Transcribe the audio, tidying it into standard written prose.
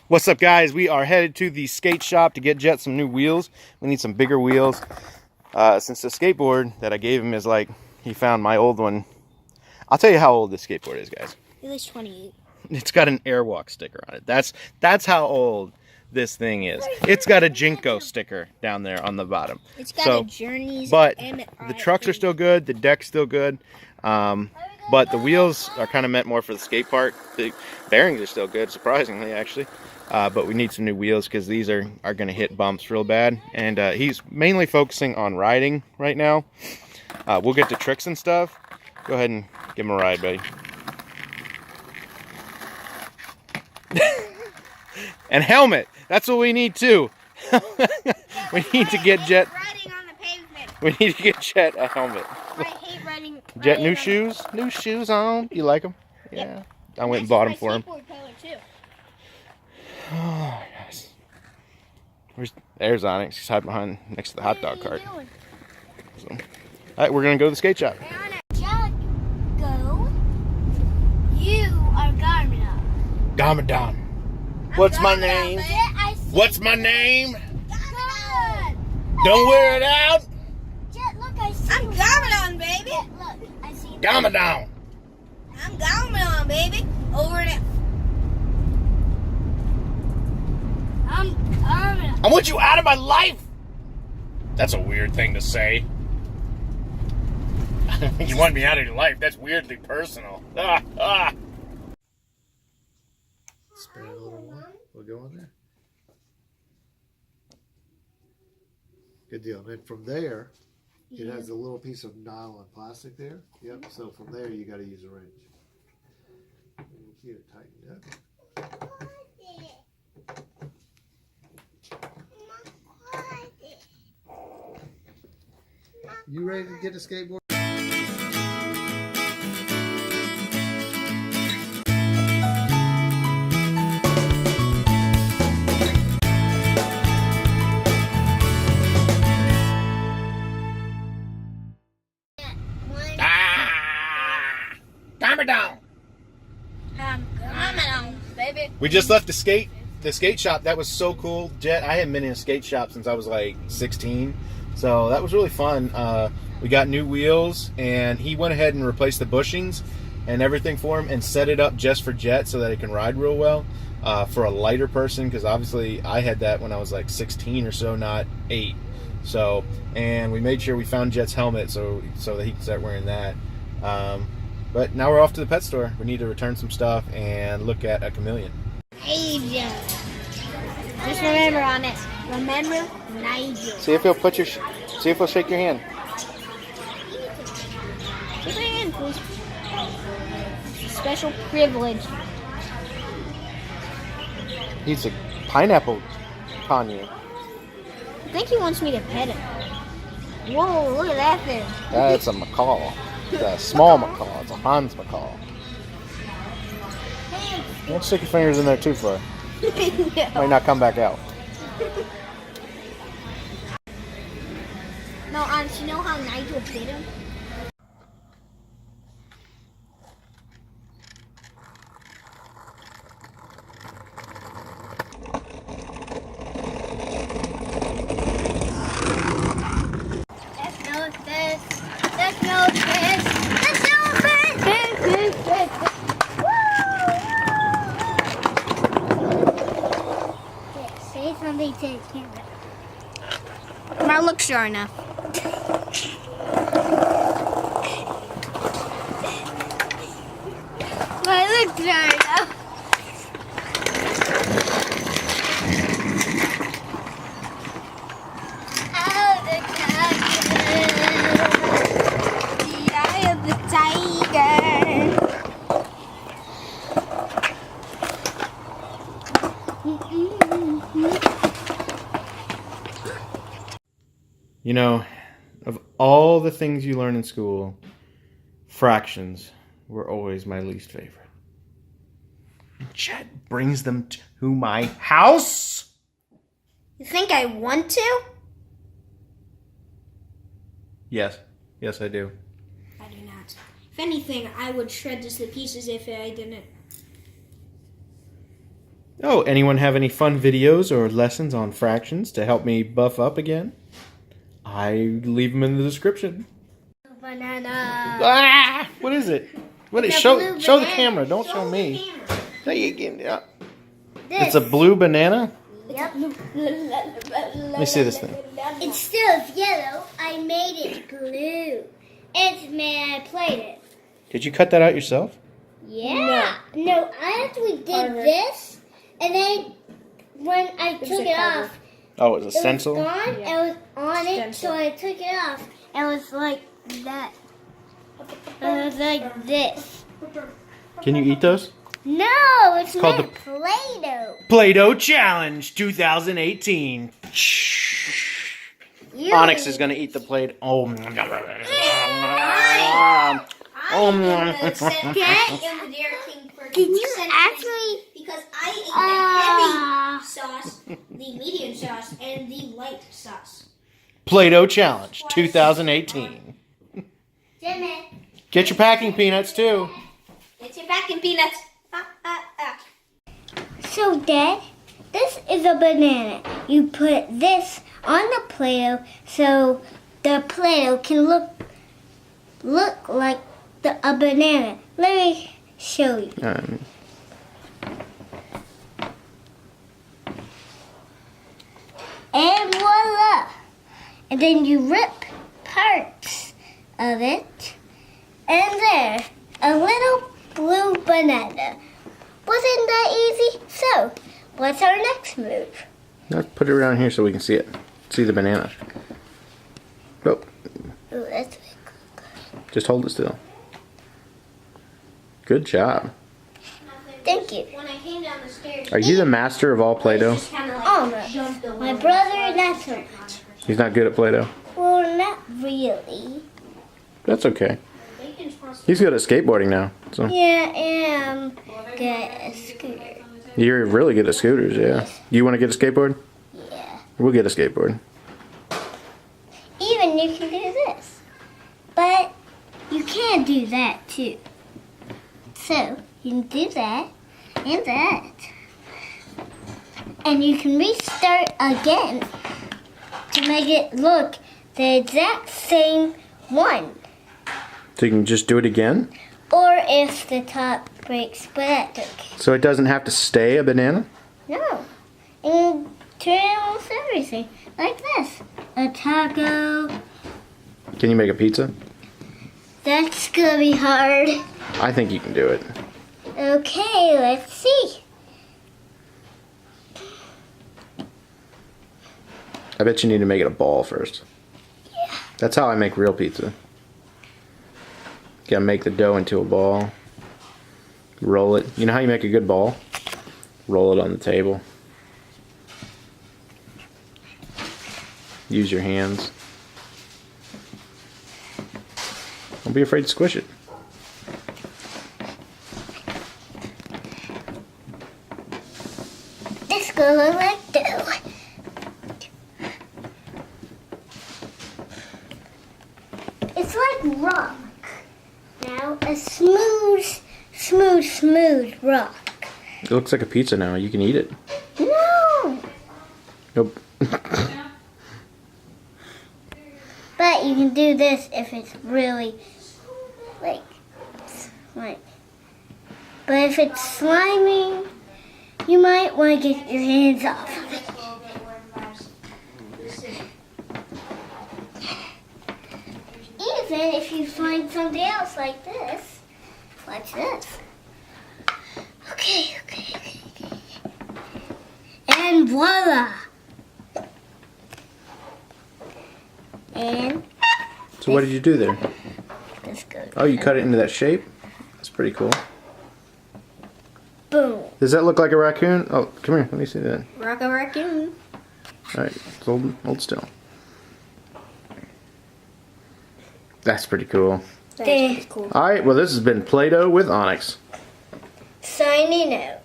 What's up, guys? We are headed to the skate shop to get Jet some new wheels. We need some bigger wheels. Since the skateboard that I gave him is like, he found my old one. I'll tell you how old this skateboard is, guys. At least 28. It's got an Airwalk sticker on it. That's how old this thing is. It's got a Jinko sticker down there on the bottom. It's got a Journeys. But the trucks are still good. The deck's still good. But the wheels are kind of meant more for the skate park. The bearings are still good, surprisingly, actually. But we need some new wheels because these are going to hit bumps real bad. And he's mainly focusing on riding right now. We'll get to tricks and stuff. Go ahead and give him a ride, buddy. And helmet. That's what we need too. We need to get Jet. Riding on the pavement. We need to get Jet a helmet. I hate riding. Jet, new shoes. New shoes on. You like them? Yeah. Yep. I went and bought them for him. Color too. Oh, yes. There's Onyx. She's hiding behind next to the hot dog cart. So, all right, we're gonna go to the skate shop. Jack, go. You are Garmina. Garmadon. What's my name? What's my name? Good. Don't wear it out. Jet, look, I see. I'm Garmadon, baby. Jet, look, I see. Garmadon. I'm Garmadon, baby. Over there. I'm Garmina. I want you out of my life. That's a weird thing to say. You want me out of your life? That's weirdly personal. Spin it a little more. We'll go in there. Good deal. And then from there, it has a little piece of nylon plastic there. Yep. So from there, you got to use a wrench. Get it tightened up. You ready to get a skateboard? Garmadon. I'm Garmadon, baby. We just left the skate shop. That was so cool. Jet, I hadn't been in a skate shop since I was like 16. So that was really fun. We got new wheels, and he went ahead and replaced the bushings and everything for him and set it up just for Jet so that he can ride real well for a lighter person, because obviously I had that when I was like 16 or so, not 8. So, and we made sure we found Jet's helmet so that he can start wearing that. But now we're off to the pet store. We need to return some stuff and look at a chameleon. Nigel. Just remember on it. Remember Nigel. See if he'll see if he'll shake your hand. Shake my hand, please. It's a special privilege. He's a pineapple on you. I think he wants me to pet him. Whoa, look at that thing. That's a macaw. It's a small macaw. It's a Hans macaw. Don't stick your fingers in there too far. Might not come back out. No, honest, you know how Nigel bit him? Let's go with this. Let's go with this. Let's go with this. Woo! Say something to the camera. My looks sure enough. My looks sure enough. Oh, the tiger. The eye of the tiger. You know, of all the things you learn in school, fractions were always my least favorite. Jet brings them to my house. You think I want to? Yes. Yes, I do. I do not. If anything, I would shred this to pieces if I didn't. Oh, anyone have any fun videos or lessons on fractions to help me buff up again? I leave them in the description. Banana. Ah! What is it? What is It's a show blue show the banana. camera, don't show me. There you go. Yeah. This. It's a blue banana? Yep. Let me see this thing. It still is yellow. I made it blue. It's man, I played it. Did you cut that out yourself? Yeah. No, I actually did this, and then when I took it off, Oh, it was a it was stencil? gone. It was on it, so I took it off. It was like that. It was like this. Can you eat those? No, it's called not Play-Doh. Play-Doh Challenge 2018. You Onyx is going to eat the Play-Doh. Oh, I'm gonna send Okay. in the Dairy King for Did you send actually? because I ate the heavy sauce, the medium sauce, and the light sauce. Play-Doh Challenge 2018. Jimmy. Get your packing peanuts, too. Get your back in peanuts. So, Dad, this is a banana. You put this on the Play-Doh so the Play-Doh can look like a banana. Let me show you. And voila! And then you rip parts of it. And there, a little blue banana. Wasn't that easy? So, what's our next move? Let's put it around here so we can see it. See the banana. Oh, Ooh, that's just hold it still. Good job. Thank you. When I came down the stairs, Are you the master of all Play-Doh? just kind of like Almost. My brother, not so much. He's not good at Play-Doh? Well, not really. That's okay. He's good at skateboarding now. So Yeah, I am good at scooter. you're really good at scooters, yeah. You want to get a skateboard? Yeah. We'll get a skateboard. Even you can do this. But you can do that too. So, you can do that and that. And you can restart again to make it look the exact same one. So you can just do it again? Or if the top breaks, but that's okay. So it doesn't have to stay a banana? No. And turn almost everything. Like this. A taco. Can you make a pizza? That's gonna be hard. I think you can do it. Okay, let's see. I bet you need to make it a ball first. Yeah. That's how I make real pizza. You gotta make the dough into a ball. Roll it. You know how you make a good ball? Roll it on the table. Use your hands. Don't be afraid to squish it. This gonna look like dough. It's like rock. Now a smooth rock. It looks like a pizza now. You can eat it. No! Nope. But you can do this if it's really like slimy. But if it's slimy, you might want to get your hands off of it. Even if you find something else like this, watch this. Okay. And voila! And So what did you do there? this goes. Oh, you cut it into that shape? That's pretty cool. Boom. Does that look like a raccoon? Oh, come here. Let me see that. Rock a raccoon. All right, hold still. That's pretty cool. There. Cool. All right, well, this has been Play-Doh with Onyx. Signing out.